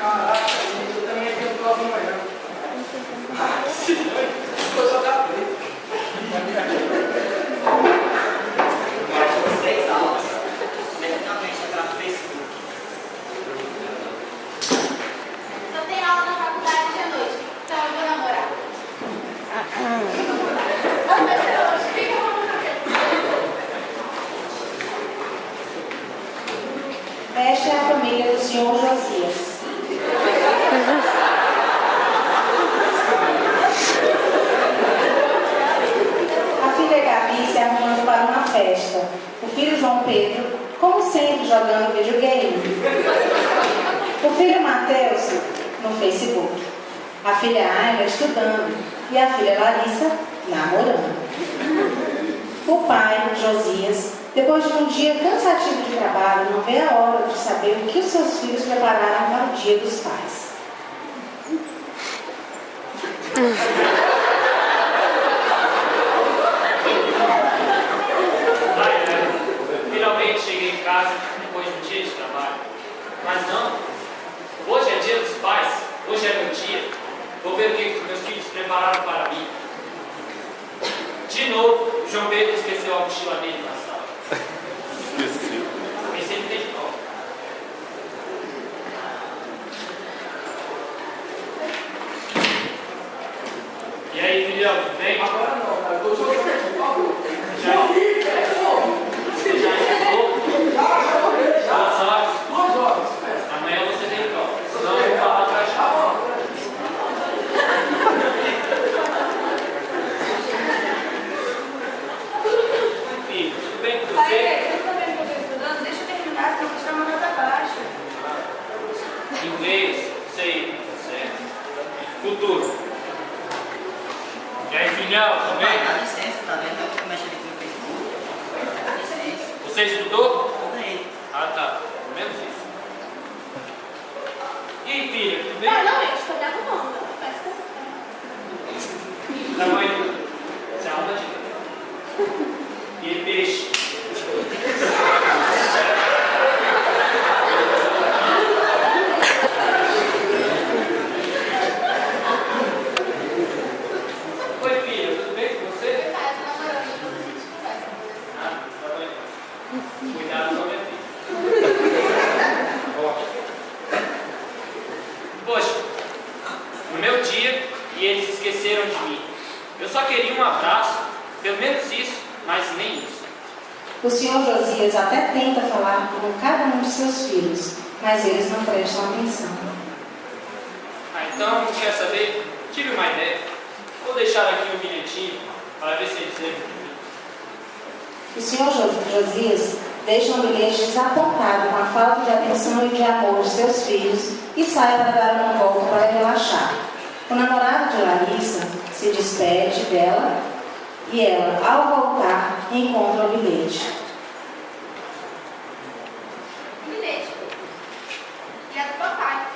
Caraca, eu também ia ter um prova amanhã. Vou jogar play. Mais 6 aulas. Finalmente entrar no Facebook. Só tem aula na faculdade de noite, então eu vou namorar. Vai ser hoje, fica Esta é a família do senhor Josias. A filha Gabi se arrumando para uma festa. O filho João Pedro, como sempre, jogando videogame. O filho Mateus no Facebook. A filha Ayla estudando. E a filha Larissa namorando. O pai, Josias, depois de um dia cansativo de trabalho, não vê a hora de saber o que os seus filhos prepararam para o Dia dos Pais. Finalmente cheguei em casa depois de um dia de trabalho. Mas não, hoje é Dia dos Pais, hoje é meu dia. Vou ver o que os meus filhos prepararam para mim. De novo, o João Pedro esqueceu a mochila dele na sala. Esqueci. Pensei que tem de novo. E aí, filhão, tudo bem? Agora não, cara. Eu tô jogando aqui, por favor. Você já estudou? Já. 2 horas? 2 horas. Amanhã você tem prova. Senão eu vou falar pra Tá já. bom. Filho, tudo bem com Pai, você? você tá vendo que eu tô estudando? Deixa eu terminar, senão eu vou tirar uma nota baixa. Inglês, sei, certo. Futuro. E aí, filhão, tudo Pai, bem? dá licença, tá vendo? Eu fico mexendo aqui no Facebook. Dá licença. Você estudou? Tudo aí. Ah, tá. Pelo menos isso. E aí, filha, tudo bem? Ah, não, eu estou me arrumando. Festa. Tamanho. Essa é aula de... E peixe. Oi, filha, tudo bem com você? Tá, eu tô namorando. Conversa. Ah, tá bem. Cuidado com a minha filha. Ó. Poxa, no meu dia, e eles esqueceram de mim. Eu só queria um abraço, pelo menos isso, mas nem isso. O senhor Josias até tenta falar com cada um de seus filhos, mas eles não prestam atenção. Ah, então, quer saber? Tive uma ideia. Vou deixar aqui um bilhetinho para ver se eles lembram de mim. O senhor Josias deixa um bilhete desapontado com a falta de atenção e de amor de seus filhos e sai para dar uma volta para relaxar. O namorado de Larissa se despede dela e ela, ao voltar, encontra o bilhete. Bilhete. E é do papai.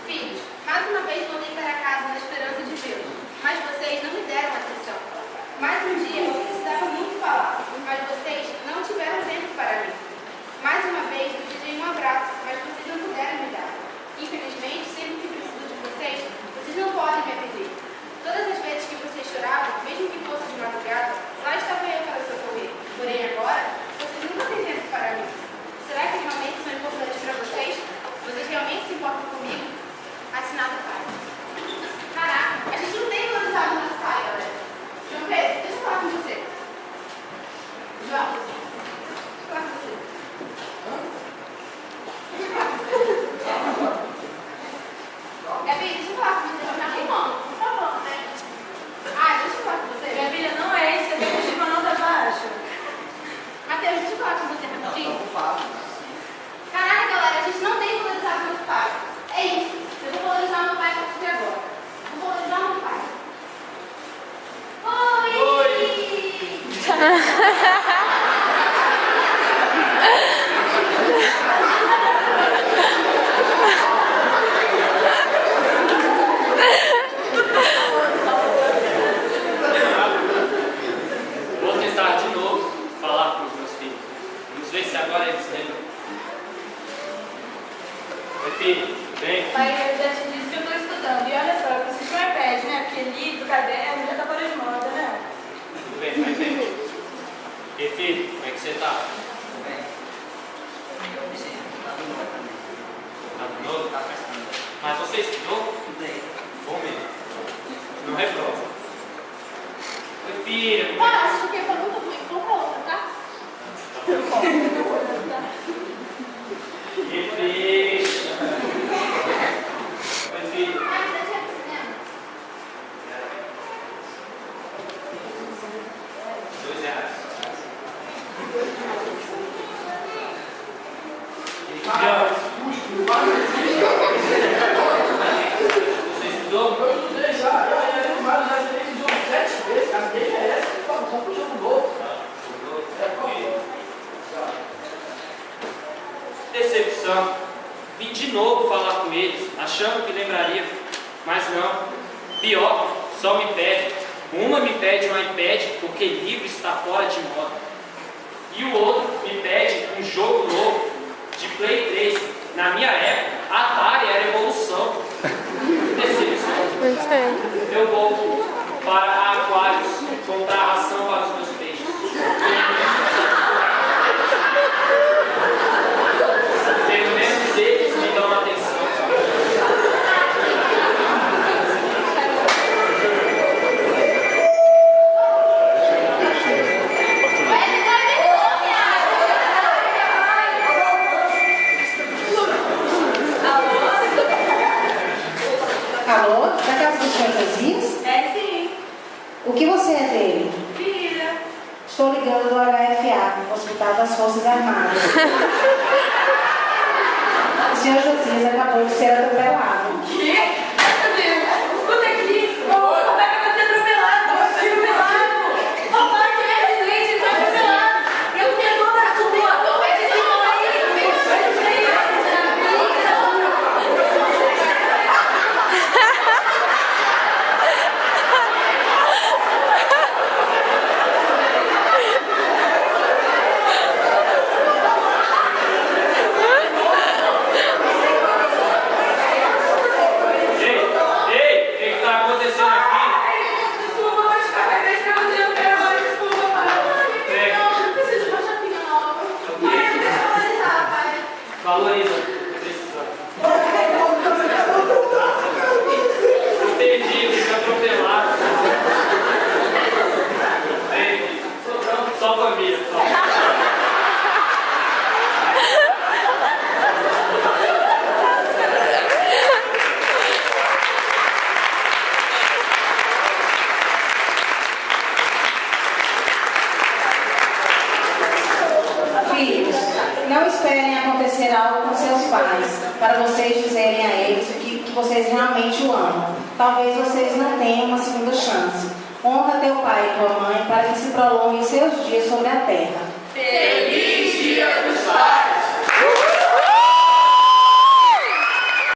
Filhos, mais uma vez voltei para casa na esperança de vê-los, mas vocês não me deram atenção. Mais um dia eu precisava muito falar, mas vocês não tiveram tempo para mim. Mais uma vez eu pedi um abraço, mas vocês não puderam me dar. Infelizmente, sempre que preciso de vocês, vocês não podem me atender. Todas as vezes que vocês choravam, mesmo que fosse de madrugada, lá estava eu para socorrer. Porém agora, vocês nunca têm tempo para mim. Será que realmente são importantes para vocês? Vocês realmente se importam comigo? Assinado pai. Caraca, a gente não tem valorizado o nosso pai, galera. João Pedro, deixa eu falar com você. Oi, filho, tudo bem? Pai, eu já te disse que eu estou estudando. E olha só, eu preciso de um iPad, né? Porque livro, caderno, já tá fora de moda, né? Tudo bem, vai bem. E filho, como é que você tá? Tudo bem? Eu me sinto, tá tudo bem também. Tá de novo? Tá prestando. Mas você estudou? Estudei. Bom mesmo. Não reprova. Oi, filho. Ah, acho que foi muito ruim. Compra outra, tá? E filho. Oi, filho. Ah, ainda tinha pro cinema. R$2. Você estudou? Eu estudei já demais, já estudei esse jogo 7 vezes, cara. Ninguém merece. Por favor, um jogo novo. Decepção. Vim de novo falar com eles, achando que lembraria, mas não. Pior, só me pede. Uma me pede um iPad porque livro está fora de moda. E o outro me pede um jogo novo de Play 3. Na minha época, Atari era evolução. Decepção. Eu vou para Aquários comprar ração para os meus peixes. Pelo menos eles me dão atenção. Alô? Da casa do senhor Josias? É sim. O que você é dele? Filha. Estou ligando do HFA, Hospital das Forças Armadas. O senhor Josias acabou de ser atropelado. Que? Meu Deus. Escuta aqui. O papai vai ser atropelado. Vai ser atropelado. O pai que é acidente, ele foi atropelado. Eu tenho toda a sua. Valoriza, precisando. Entendi, fica atropelado. Ei, só família, só. Filhos, não esperem acontecer algo com seus pais, para vocês dizerem a eles que vocês realmente o amam. Talvez vocês não tenham uma segunda chance. Honra teu pai e tua mãe para que se prolonguem seus dias sobre a terra. Feliz Dia dos Pais!